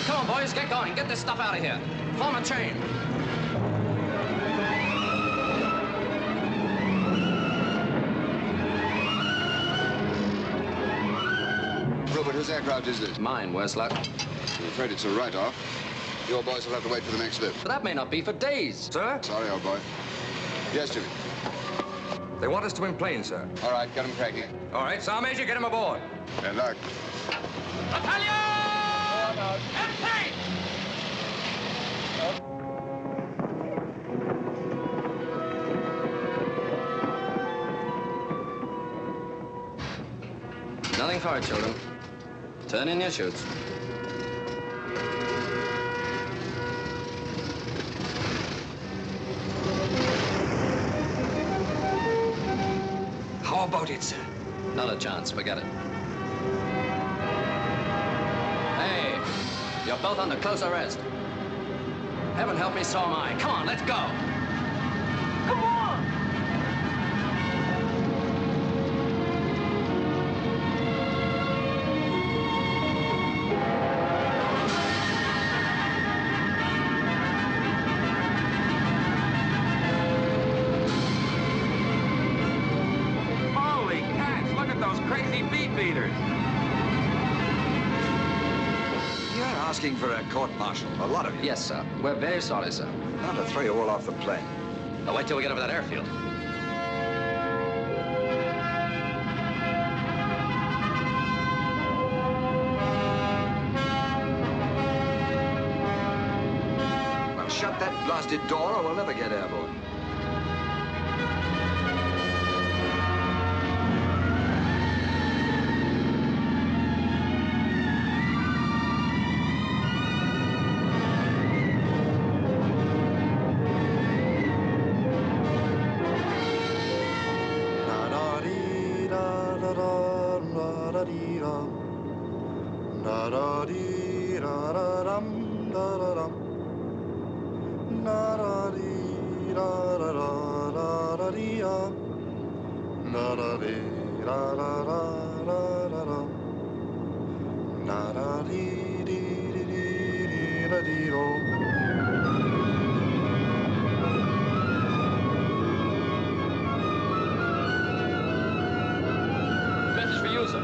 Come on, boys, get going. Get this stuff out of here. Form a chain. Rupert, whose aircraft is this? Mine, worse luck. I'm afraid it's a write-off. Your boys will have to wait for the next lift. But that may not be for days. Sir? Sorry, old boy. Yes, Jimmy. They want us to plane, sir. All right, get them cracking. All right, Sergeant Major, get him aboard. Good luck. Battalion! Empty! Nothing for it, children. Turn in your chutes. How about it, sir? Not a chance. Forget it. Hey, you're both under close arrest. Heaven help me, so am I. Come on, let's go. Come on! Holy cats, look at those crazy beat beaters. You're asking for a court-martial, a lot of you. Yes, sir. We're very sorry, sir. Bound to throw you all off the plane. Now wait till we get over that airfield. Well, shut that blasted door or we'll never get airborne. Message for you, sir.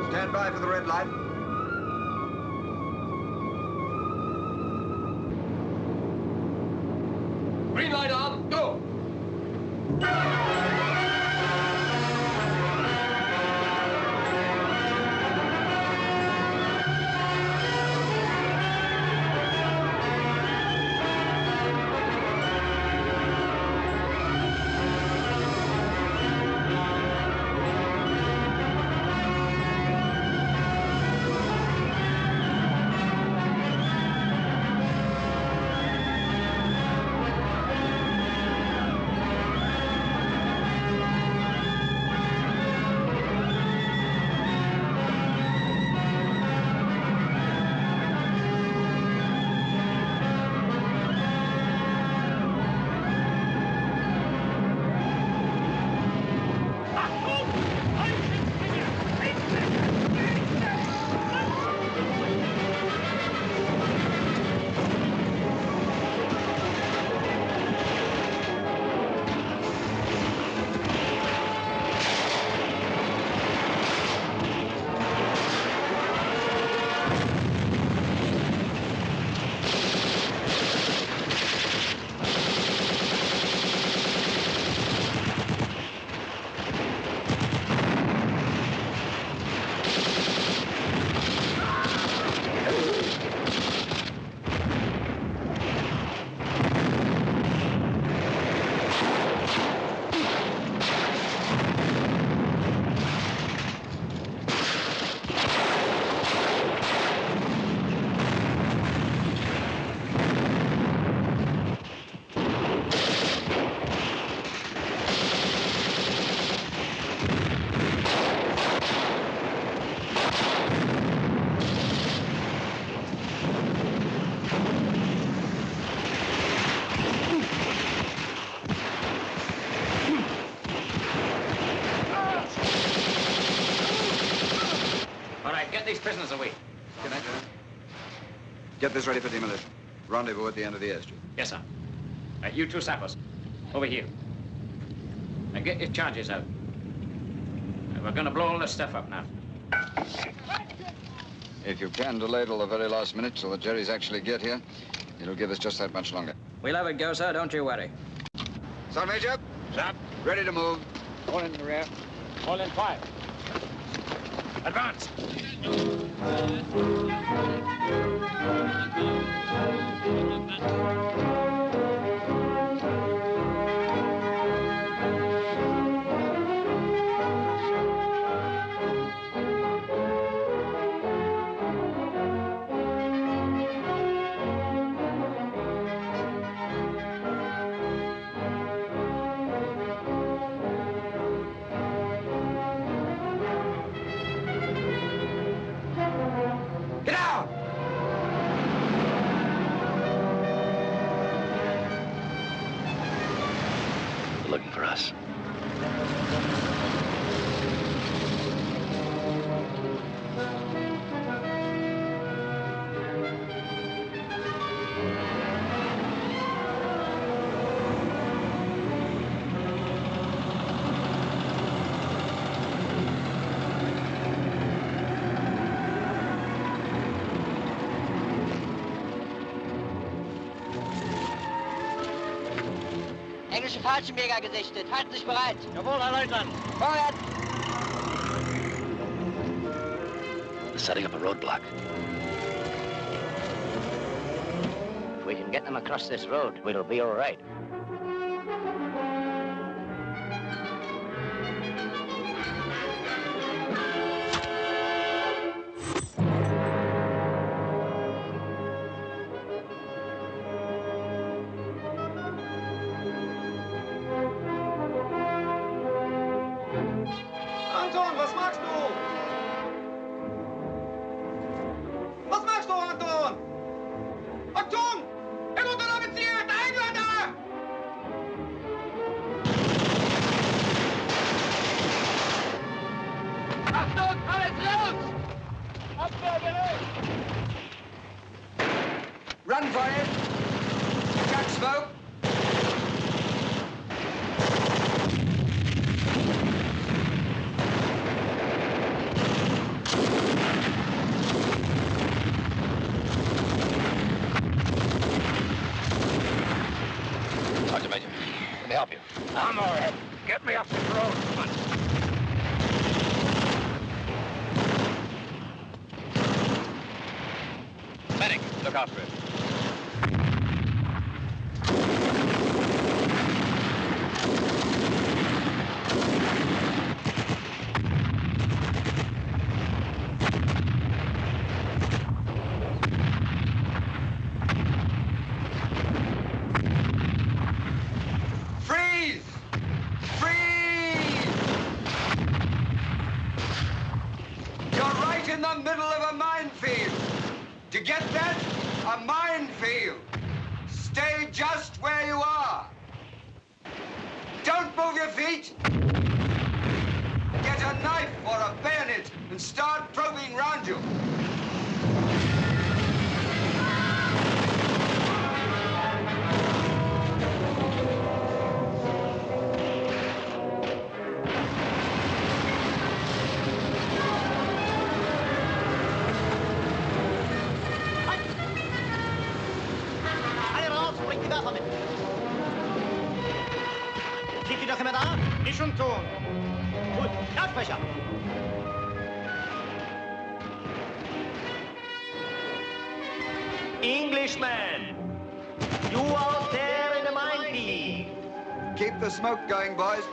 Stand by for the red light. Green light on. Go! these prisoners away. Good night, Lieutenant. Get this ready for demolition. Rendezvous at the end of the airstrip. Yes, sir. You two sappers, over here. Now get your charges out. We're gonna blow all this stuff up now. If you can delay till the very last minute till the Jerrys actually get here, it'll give us just that much longer. We'll have it go, sir. Don't you worry. Sergeant Major. Sir. Ready to move. All in the rear. All in fire. Advance. Looking for us. Englische Fallschirmjäger gesichtet. Halten sich bereit. Jawohl, Herr Leutnant. Vorwärts. They're setting up a roadblock. If we can get them across this road, we'll be all right. Anton, was machst du? Was machst du, Anton? Achtung! Im Unteroffizier, der Engländer! Achtung, alles los! Abwehr bereit! Run for it! Got smoke! Sergeant Major, let me help you. I'm all right. Get me off the road. Come on. Medic, look out for it. Freeze! Freeze! You're right in the middle of a minefield. To get that? A minefield. Stay just where you are. Don't move your feet. Get a knife or a bayonet and start probing round you. Alle raus, bringt die Werfer mit. Sind die doch immer da? Nicht und tun. Gut, Lautsprecher. Englishman, you out there in the minefield. Keep the smoke going, boys.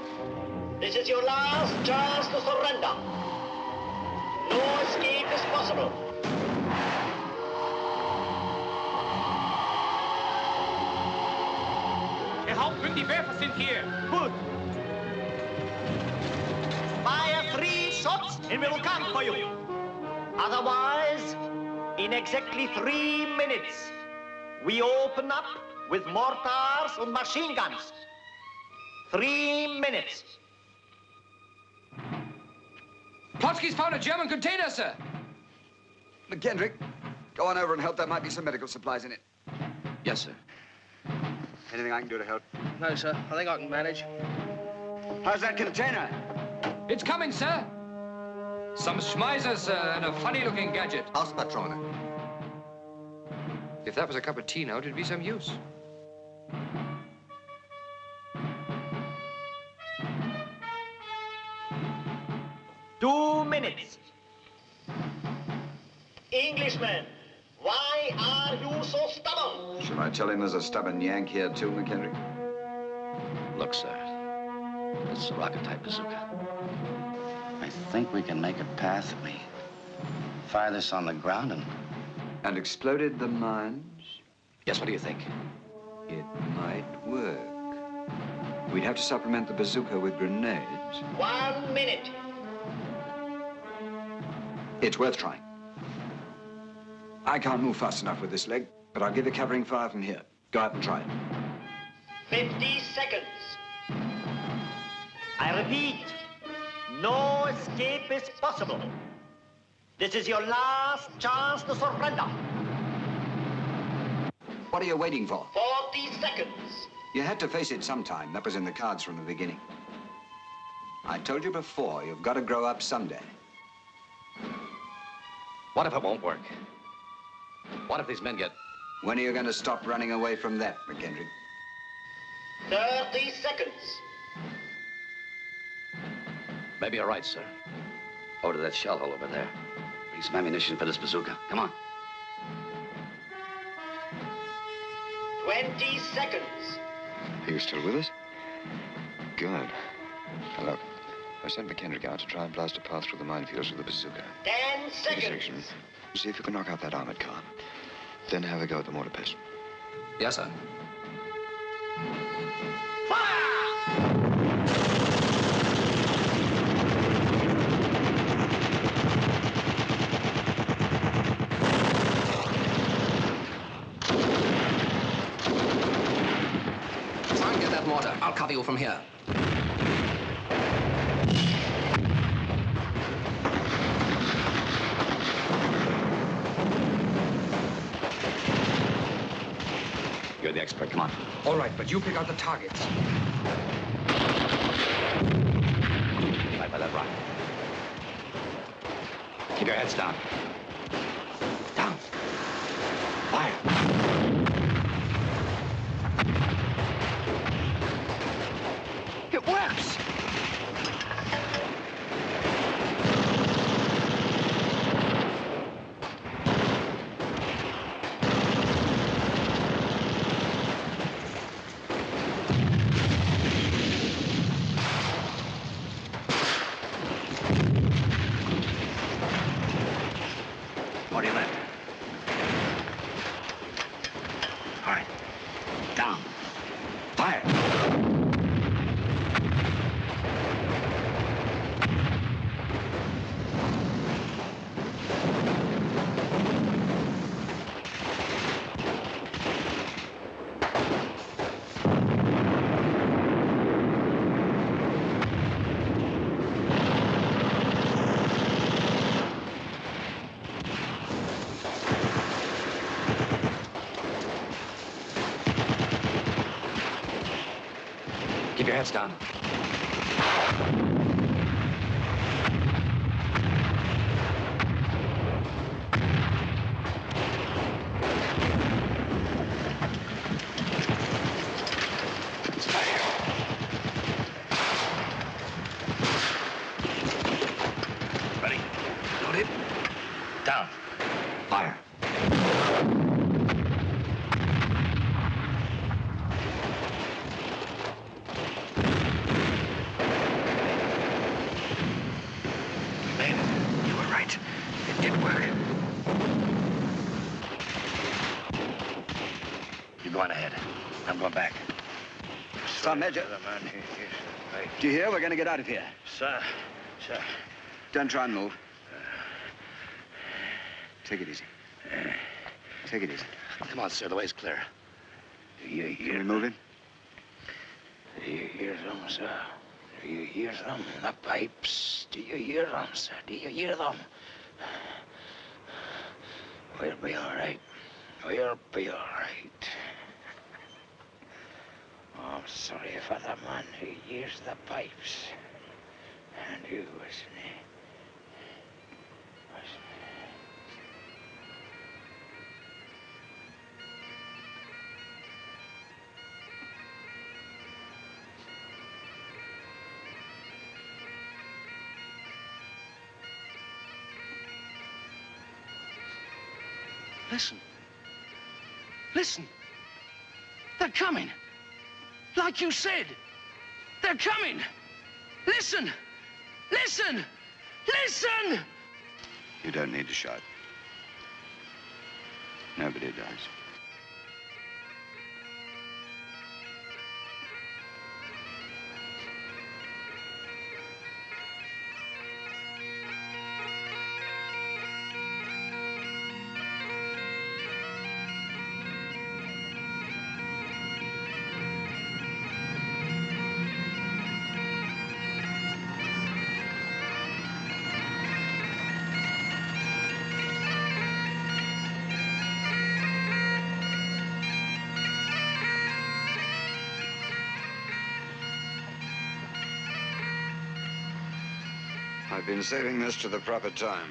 This is your last chance to surrender. No escape is possible. Der Hauptmann, die Werfer sind hier. Good. Fire 3 shots and we will come for you. Otherwise, in exactly 3 minutes, we open up with mortars and machine guns. 3 minutes. Plotski's found a German container, sir. McKendrick, go on over and help. There might be some medical supplies in it. Yes, sir. Anything I can do to help? No, sir. I think I can manage. How's that container? It's coming, sir. Some schmeiser, sir, and a funny-looking gadget. Hauspatrone. If that was a cup of tea now, it'd be some use. Two minutes. Englishman, why are you so stubborn? Shall I tell him there's a stubborn Yank here too, McKendrick? Look, sir, this is a rocket-type bazooka. I think we can make a path if we fire this on the ground and exploded the mines? Yes, what do you think? It might work. We'd have to supplement the bazooka with grenades. 1 minute. It's worth trying. I can't move fast enough with this leg, but I'll give you covering fire from here. Go out and try it. 50 seconds. I repeat, no escape is possible. This is your last chance to surrender. What are you waiting for? 40 seconds. You had to face it sometime. That was in the cards from the beginning. I told you before, you've got to grow up someday. What if it won't work? What if these men get... When are you going to stop running away from that, McKendrick? 30 seconds. Maybe you're right, sir. Over to that shell hole over there. Bring some ammunition for this bazooka. Come on. 20 seconds. Are you still with us? Good. Now, look, I sent McKendrick out to try and blast a path through the minefields with the bazooka. 10 seconds. See if you can knock out that armored car. Then have a go at the mortar pit. Yes, sir. Try and get that mortar. I'll cover you from here. You're the expert. Come on. All right, but you pick out the targets. Right by that rock. Keep your heads down. Down. Fire. It works. What do you left? All right. Down. Fire. Keep your heads down. Ready? Loaded. Down. Fire. Going ahead. I'm going back. Sir, Major. Do you hear? We're going to get out of here. Sir. Don't try and move. Take it easy. Take it easy. Come on, sir. The way's clear. Do you hear? Can we move in? Do you hear them, sir? Do you hear them? The pipes. Do you hear them, sir? Do you hear them? We'll be all right. We'll be all right. Oh, I'm sorry for the man who used the pipes. And who wasn't he? Listen. Listen. They're coming. Like you said. They're coming. Listen. Listen. Listen! You don't need to shout. Nobody does. I've been saving this to the proper time.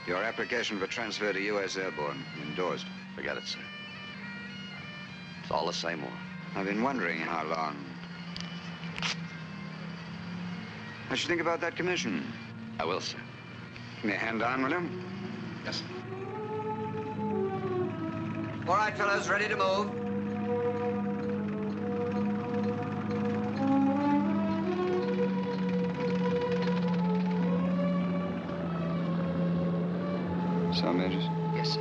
Your application for transfer to U.S. Airborne, endorsed. Forget it, sir. It's all the same war. I've been wondering how long. I should think about that commission. I will, sir. Give me a hand down, will you? Yes, sir. All right, fellas, ready to move. So, Majors? Yes, sir.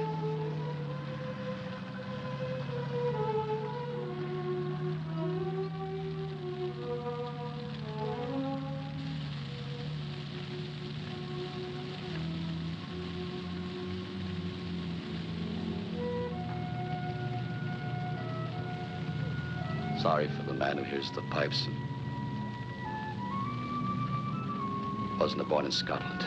Sorry for the man who hears the pipes and wasn't born in Scotland.